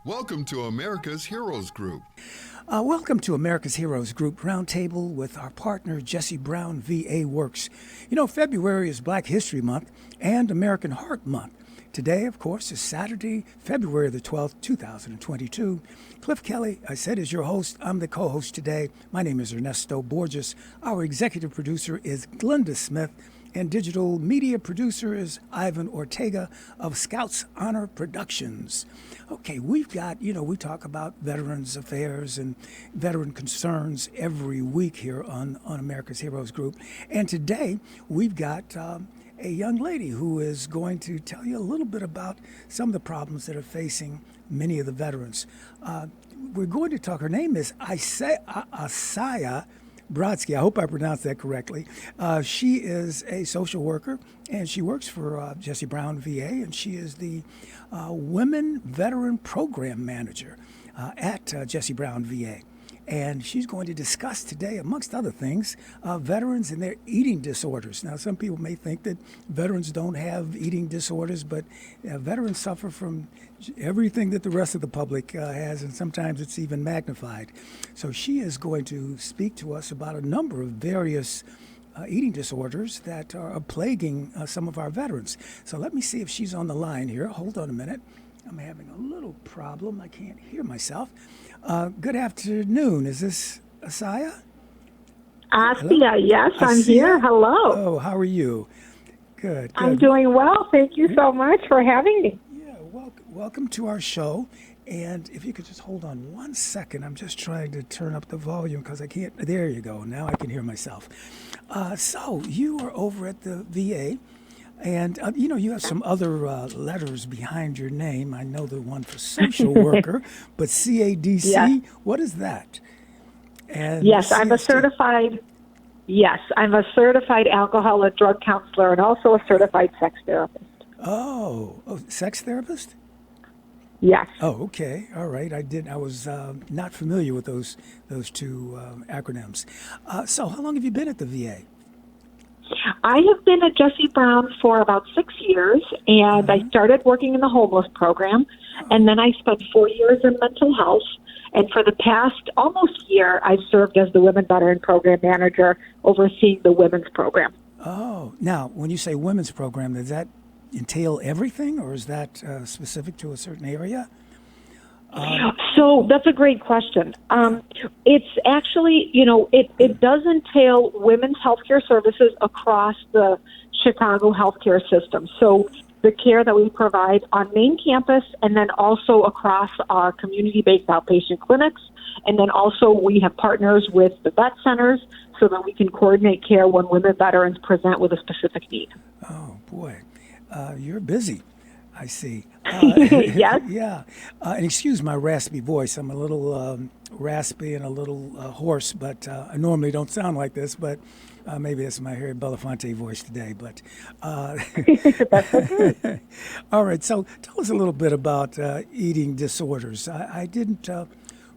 Welcome to America's Heroes Group. Welcome to America's Heroes Group Roundtable with our partner, Jesse Brown, VA Works. You know, February is Black History Month and American Heart Month. Today, of course, is Saturday, February the 12th, 2022. Cliff Kelley, I said, is your host. I'm the co-host today. My name is Ernesto Borges. Our executive producer is Glenda Smith. And digital media producer is Ivan Ortega of Scouts Honor Productions. Okay, we've got, we talk about Veterans Affairs and veteran concerns every week here on America's Heroes Group. And today we've got a young lady who is going to tell you a little bit about some of the problems that are facing many of the veterans. We're going to talk, her name is Asya Brodsky. I hope I pronounced that correctly. She is a social worker, and she works for Jesse Brown VA, and she is the Women Veteran Program Manager at Jesse Brown VA. And she's going to discuss today, amongst other things, veterans and their eating disorders. Now, some people may think that veterans don't have eating disorders, but veterans suffer from everything that the rest of the public has, and sometimes it's even magnified. So she is going to speak to us about a number of various eating disorders that are plaguing some of our veterans. So let me see if she's on the line here. Hold on a minute. I'm having a little problem. I can't hear myself. Good afternoon. Is this Asya? Asya, yes, Asya? I'm here. Hello. Oh, how are you? Good. I'm doing well. Thank you so much for having me. Yeah, welcome to our show. And if you could just hold on one second, I'm just trying to turn up the volume because I can't. There you go. Now I can hear myself. So you are over at the VA. And, you have some other letters behind your name. I know the one for social worker, but CADC, yes. What is that? And yes, I'm a certified alcohol and drug counselor and also a certified sex therapist. Oh, sex therapist? Yes. Oh, okay. All right. I was not familiar with those two acronyms. So how long have you been at the VA? I have been at Jesse Brown for about 6 years, and I started working in the homeless program, and then I spent 4 years in mental health, and for the past almost year, I've served as the Women Veteran Program Manager, overseeing the women's program. Oh, now, when you say women's program, does that entail everything, or is that specific to a certain area? So that's a great question. It's actually, it does entail women's healthcare services across the Chicago healthcare system. So the care that we provide on main campus and then also across our community-based outpatient clinics. And then also we have partners with the vet centers so that we can coordinate care when women veterans present with a specific need. Oh, boy. You're busy. I see. Yes. Yeah. And excuse my raspy voice. I'm a little raspy and a little hoarse, but I normally don't sound like this, but maybe that's my Harry Belafonte voice today. But That's okay. all right. So tell us a little bit about eating disorders. I didn't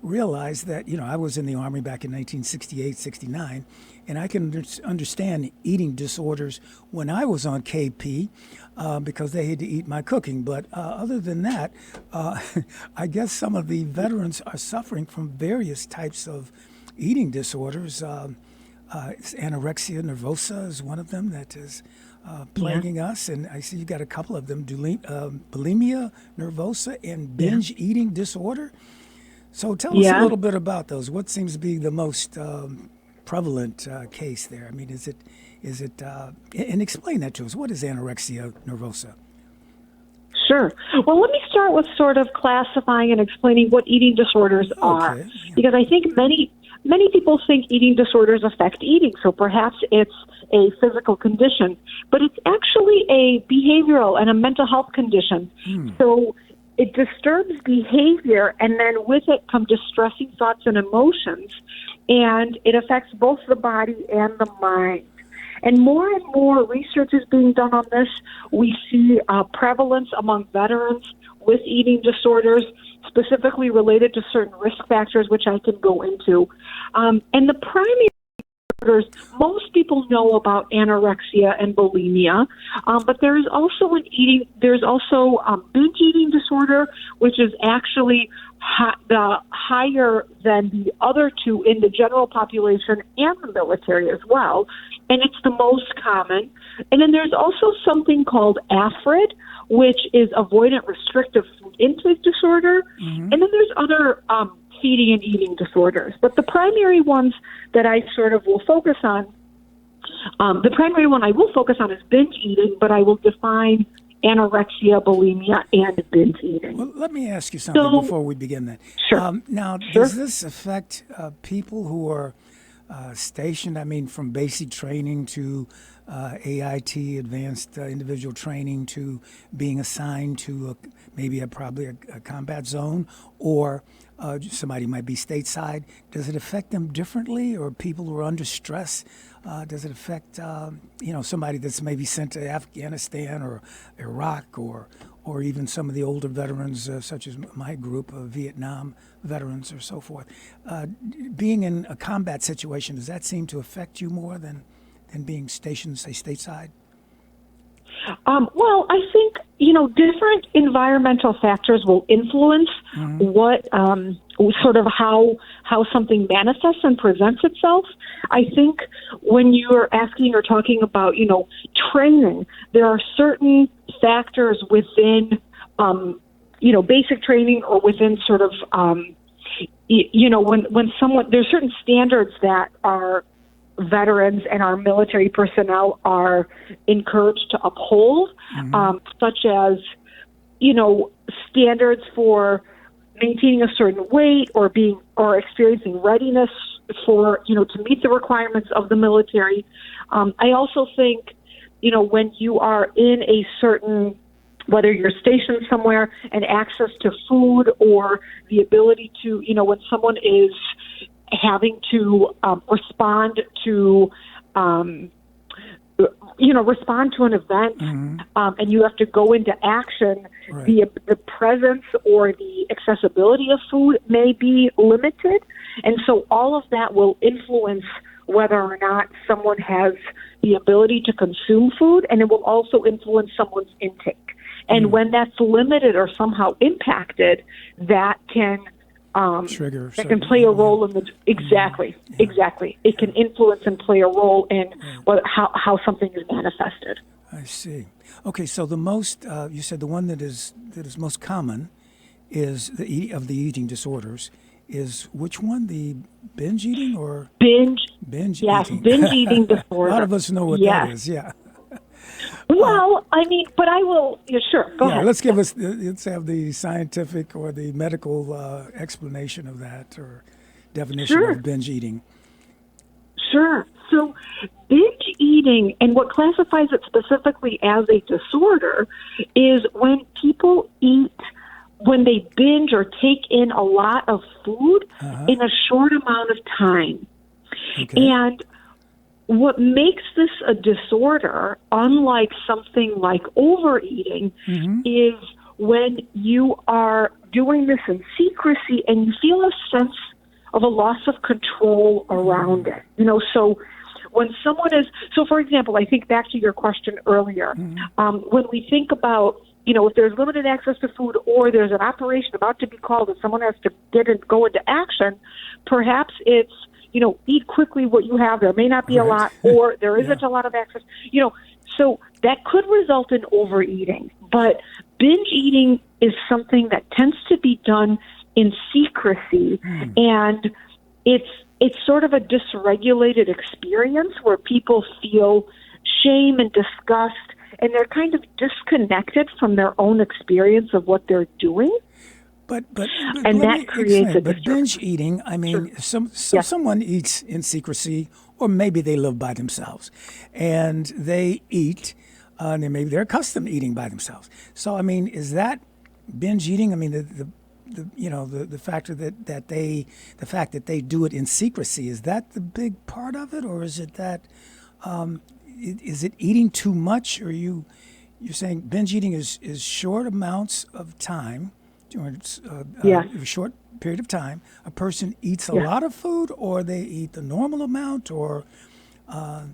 realize that, I was in the Army back in 1968, 69, and I can understand eating disorders when I was on KP because they had to eat my cooking. But other than that, I guess some of the veterans are suffering from various types of eating disorders. Anorexia nervosa is one of them that is plaguing us, and I see you got a couple of them, bulimia nervosa and binge eating disorder. So tell us a little bit about those. What seems to be the most prevalent case there? I mean, is it, and explain that to us. What is anorexia nervosa? Sure. Well, let me start with sort of classifying and explaining what eating disorders are, because I think many people think eating disorders affect eating, so perhaps it's a physical condition, but it's actually a behavioral and a mental health condition. So it disturbs behavior, and then with it come distressing thoughts and emotions, and it affects both the body and the mind. And more research is being done on this. We see prevalence among veterans with eating disorders, specifically related to certain risk factors, which I can go into. And the primary Most people know about anorexia and bulimia, but there's also binge eating disorder, which is actually the higher than the other two in the general population and the military as well, and it's the most common. And then there's also something called AFRID, which is avoidant restrictive food intake disorder, and then there's other feeding and eating disorders. But the primary ones that I sort of will focus on, the primary one I will focus on is binge eating, but I will define anorexia, bulimia, and binge eating. Well, let me ask you something before we begin that. Sure. Now, does this affect people who are stationed, from basic training to AIT, advanced individual training, to being assigned to probably a combat zone, or somebody might be stateside? Does it affect them differently, or people who are under stress? Does it affect somebody that's maybe sent to Afghanistan or Iraq, or even some of the older veterans, such as my group of Vietnam veterans or so forth? Being in a combat situation, does that seem to affect you more than being stationed, say, stateside? Well, I think, different environmental factors will influence what sort of how something manifests and presents itself. I think when you're asking or talking about, training, there are certain factors within, basic training, or within sort of, when someone, there's certain standards that are veterans and our military personnel are encouraged to uphold, such as, standards for maintaining a certain weight, or experiencing readiness for, to meet the requirements of the military. I also think, when you are in a certain, whether you're stationed somewhere, and access to food, or the ability to, when someone is having to respond to an event, and you have to go into action, right. the presence or the accessibility of food may be limited. And so all of that will influence whether or not someone has the ability to consume food, and it will also influence someone's intake. And when that's limited or somehow impacted, that can trigger. That can play a role in the exactly. It can influence and play a role in how something is manifested. I see. Okay, so the most you said the one that is most common is of the eating disorders is which one? The binge eating or binge yes, eating? Yes, binge eating disorder. A lot of us know what that is. Yeah. Well, but I will. Yeah, sure. Go ahead. Let's have the scientific or the medical explanation of that, or definition of binge eating. Sure. So binge eating, and what classifies it specifically as a disorder, is when people eat, when they binge or take in a lot of food in a short amount of time. Okay. And what makes this a disorder, unlike something like overeating, is when you are doing this in secrecy and you feel a sense of a loss of control around it. So when someone is, for example, I think back to your question earlier, when we think about, if there's limited access to food, or there's an operation about to be called and someone has to go into action, perhaps it's, eat quickly what you have. There may not be a lot, or there isn't a lot of access. So that could result in overeating. But binge eating is something that tends to be done in secrecy, and it's sort of a dysregulated experience where people feel shame and disgust, and they're kind of disconnected from their own experience of what they're doing. But and that creates a binge eating, someone eats in secrecy, or maybe they live by themselves, and they eat, and they're accustomed to eating by themselves. So, is that binge eating? The factor the fact that they do it in secrecy, is that the big part of it, or is it that is it eating too much? Or you're saying binge eating is short amounts of time. A short period of time, a person eats a lot of food, or they eat the normal amount, or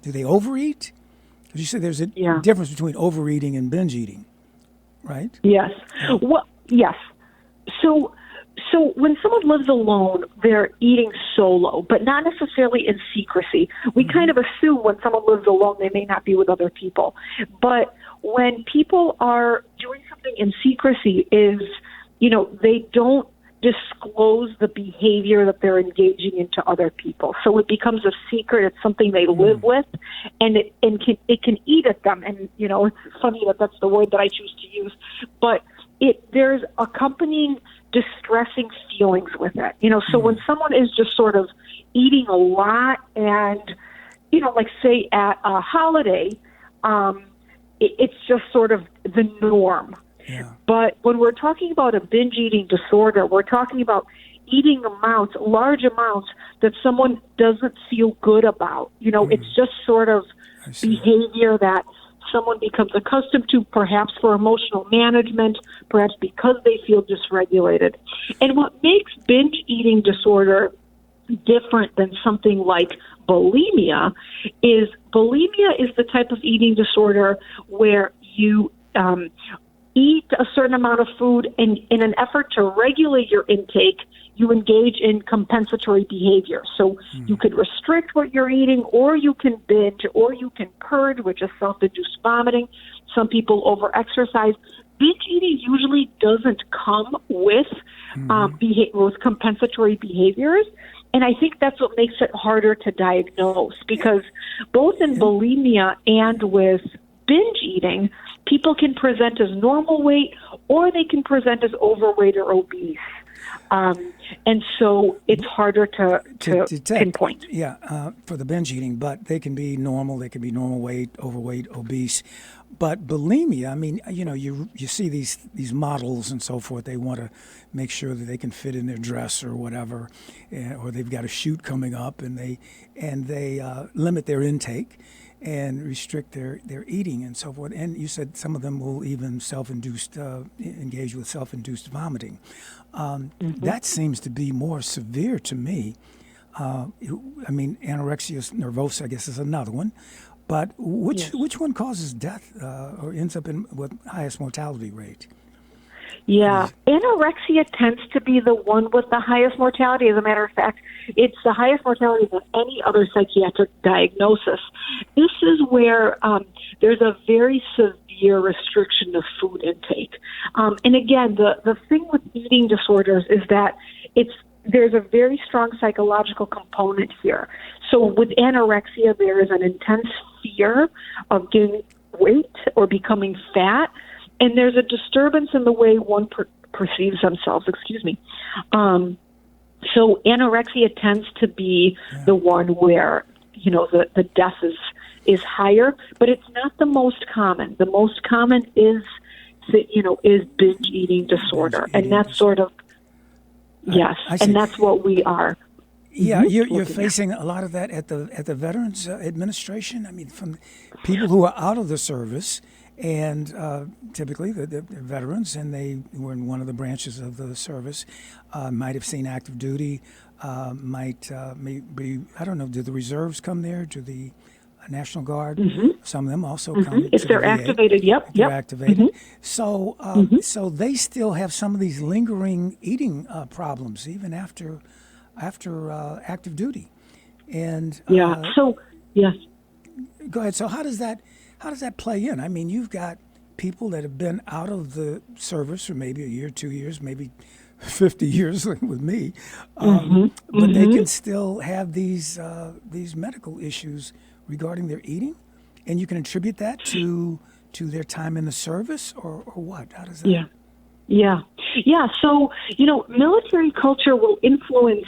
Do they overeat? Because you said there's a difference between overeating and binge eating, right? Yes. Well, yes. So when someone lives alone, they're eating solo, but not necessarily in secrecy. We kind of assume when someone lives alone, they may not be with other people. But when people are doing something in secrecy they don't disclose the behavior that they're engaging into other people. So it becomes a secret. It's something they live with, and it can eat at them. And, it's funny that that's the word that I choose to use. But there's accompanying distressing feelings with it. So when someone is just sort of eating a lot and, like say at a holiday, it's just sort of the norm. Yeah. But when we're talking about a binge eating disorder, we're talking about eating amounts, large amounts that someone doesn't feel good about. It's just sort of behavior that someone becomes accustomed to, perhaps for emotional management, perhaps because they feel dysregulated. And what makes binge eating disorder different than something like bulimia is the type of eating disorder where you eat a certain amount of food, and in an effort to regulate your intake, you engage in compensatory behavior. So you could restrict what you're eating, or you can binge, or you can purge, which is self-induced vomiting. Some people over-exercise. Binge eating usually doesn't come with with compensatory behaviors. And I think that's what makes it harder to diagnose, because both in bulimia and with binge eating, people can present as normal weight, or they can present as overweight or obese. And so it's harder to pinpoint. For the binge eating, but they can be normal. They can be normal weight, overweight, obese. But bulimia, I mean, you see these models and so forth. They want to make sure that they can fit in their dress or whatever, or they've got a shoot coming up, and they limit their intake and restrict their eating and so forth. And you said some of them will even engage with self-induced vomiting. That seems to be more severe to me. Anorexia nervosa, I guess, is another one. But which one causes death or ends up with highest mortality rate? Yeah, anorexia tends to be the one with the highest mortality. As a matter of fact, it's the highest mortality than any other psychiatric diagnosis. This is where there's a very severe restriction of food intake. And again, the thing with eating disorders is that there's a very strong psychological component here. So with anorexia, there is an intense fear of gaining weight or becoming fat, and there's a disturbance in the way one perceives themselves. So anorexia tends to be the one where the death is higher, but it's not the most common. The most common is binge eating disorder, and that's sort of and that's what we are. Yeah, you're facing a lot of that at the Veterans Administration. I mean, from people who are out of the service, and typically they're veterans, and they were in one of the branches of the service, might have seen active duty, maybe, I don't know, do the reserves come there? Do the National Guard? Some of them also come if to they're the VA. Activated. Yep. They're activated. So so they still have some of these lingering eating problems even after active duty. And yes. Go ahead. So how does that play in? I mean, you've got people that have been out of the service for maybe a year, 2 years, maybe 50 years like with me, but they can still have these medical issues regarding their eating, and you can attribute that to their time in the service, or what? How does that? Yeah. So military culture will influence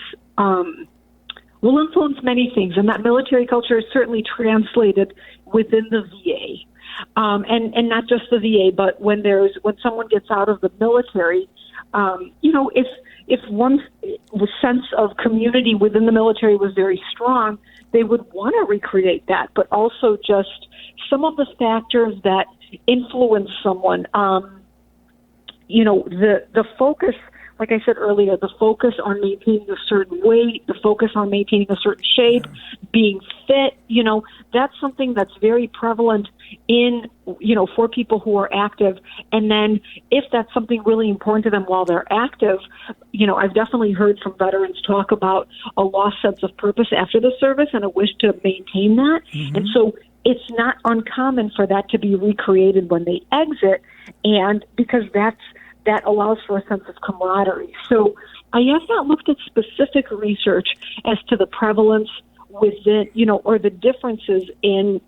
many things, and that military culture is certainly translated within the VA, and not just the VA, but when someone gets out of the military, if one's sense of community within the military was very strong, they would want to recreate that, but also just some of the factors that influence someone. The focus like I said earlier, the focus on maintaining a certain weight, the focus on maintaining a certain shape, being fit, that's something that's very prevalent in, for people who are active. And then if that's something really important to them while they're active, I've definitely heard from veterans talk about a lost sense of purpose after the service and a wish to maintain that. Mm-hmm. And so it's not uncommon for that to be recreated when they exit, and because that allows for a sense of camaraderie. So I have not looked at specific research as to the prevalence within, or the differences in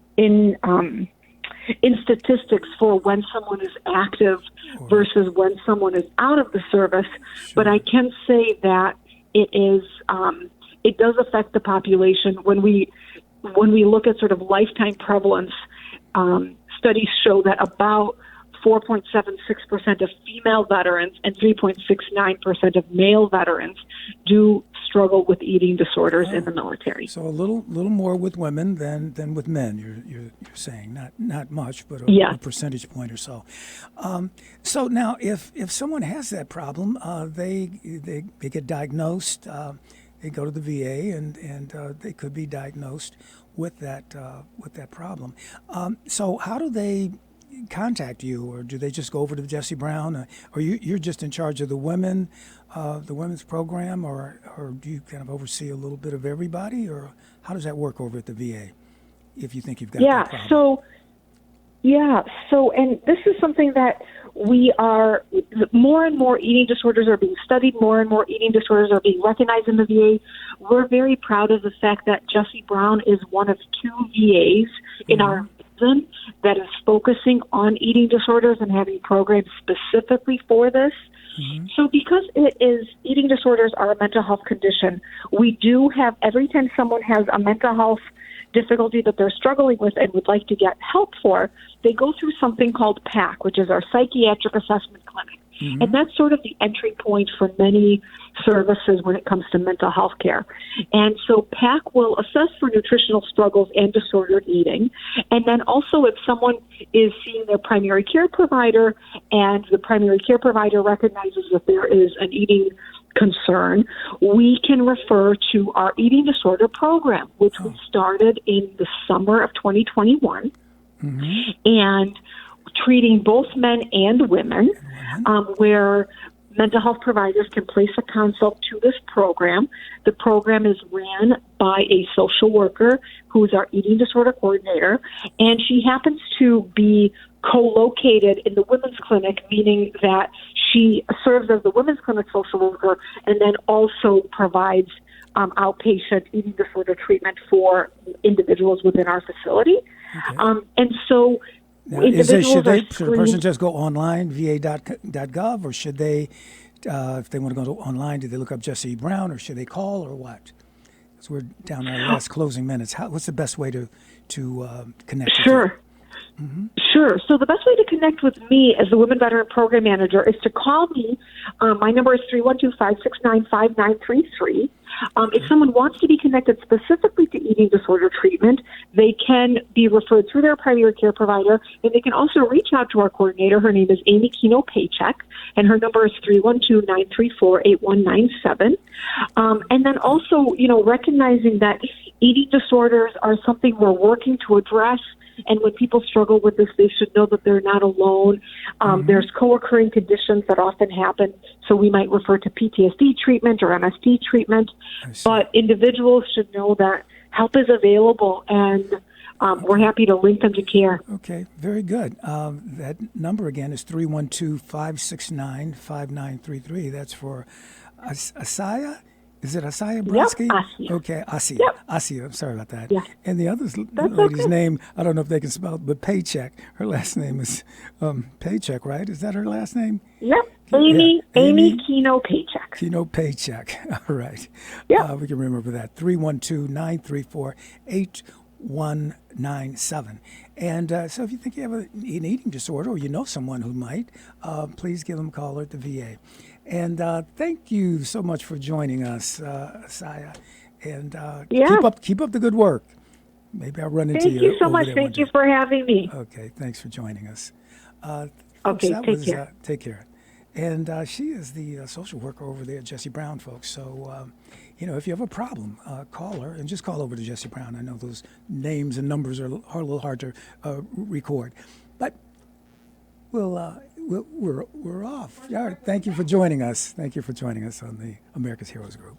statistics for when someone is active versus when someone is out of the service. Sure. But I can say that it does affect the population. When we look at sort of lifetime prevalence, studies show that about 4.76% of female veterans and 3.69% of male veterans do struggle with eating disorders in the military. So a little more with women than with men. You're saying not much, but a percentage point or so. So now, if someone has that problem, they get diagnosed. They go to the VA and they could be diagnosed with that problem. So how do they contact you, or do they just go over to Jesse Brown, or you're just in charge of the women's program, or do you kind of oversee a little bit of everybody, or how does that work over at the VA if you think you've got that problem? So and this is something that more and more eating disorders are being studied, more and more eating disorders are being recognized in the VA. We're very proud of the fact that Jesse Brown is one of 2 VAs in our division that is focusing on eating disorders and having programs specifically for this. Mm-hmm. So because eating disorders are a mental health condition, we do have, every time someone has a mental health difficulty that they're struggling with and would like to get help for, they go through something called PAC, which is our Psychiatric Assessment Clinic. Mm-hmm. And that's sort of the entry point for many services when it comes to mental health care. And so PAC will assess for nutritional struggles and disordered eating. And then also if someone is seeing their primary care provider and the primary care provider recognizes that there is an eating concern, we can refer to our eating disorder program, which we started in the summer of 2021, and treating both men and women, where mental health providers can place a consult to this program. The program is ran by a social worker who is our eating disorder coordinator, and she happens to be co-located in the women's clinic, meaning that she serves as the women's clinic social worker and then also provides outpatient eating disorder treatment for individuals within our facility. Okay. And so now, should the person just go online, va.gov, or should they, if they want to go online, do they look up Jesse Brown, or should they call, or what? Because we're down our last closing minutes. What's the best way to connect with you? Mm-hmm. Sure. So the best way to connect with me as the Women Veteran Program Manager is to call me. My number is 312-569-5933. If someone wants to be connected specifically to eating disorder treatment, they can be referred through their primary care provider, and they can also reach out to our coordinator. Her name is Amy Kino Paycheck, and her number is 312-934-8197. And then also, recognizing that eating disorders are something we're working to address. And when people struggle with this, they should know that they're not alone. There's co-occurring conditions that often happen, so we might refer to PTSD treatment or MSD treatment. But individuals should know that help is available, and we're happy to link them to care. Okay, very good. That number again is 312-569-5933. That's for Asya. Is it Asya Brodsky? Yep, Asya. Okay, Asya. Yep. Asya, I'm sorry about that. Yeah. And the other lady's name, I don't know if they can spell it, but Paycheck. Her last name is Paycheck, right? Is that her last name? Yep. Amy Kino Paycheck. Kino Paycheck. All right. Yep. We can remember that. 312-934-8197. And so if you think you have an eating disorder or you know someone who might, please give them a call at the VA. And thank you so much for joining us, Asya. And keep up the good work. Maybe I'll run into you. Thank you so much. Thank you for having me. Okay, thanks for joining us. Okay, take care. Take care. And she is the social worker over there at Jesse Brown, folks. So, if you have a problem, call her and just call over to Jesse Brown. I know those names and numbers are a little hard to record, but we're off. All right, thank you for joining us. Thank you for joining us on the America's Heroes Group.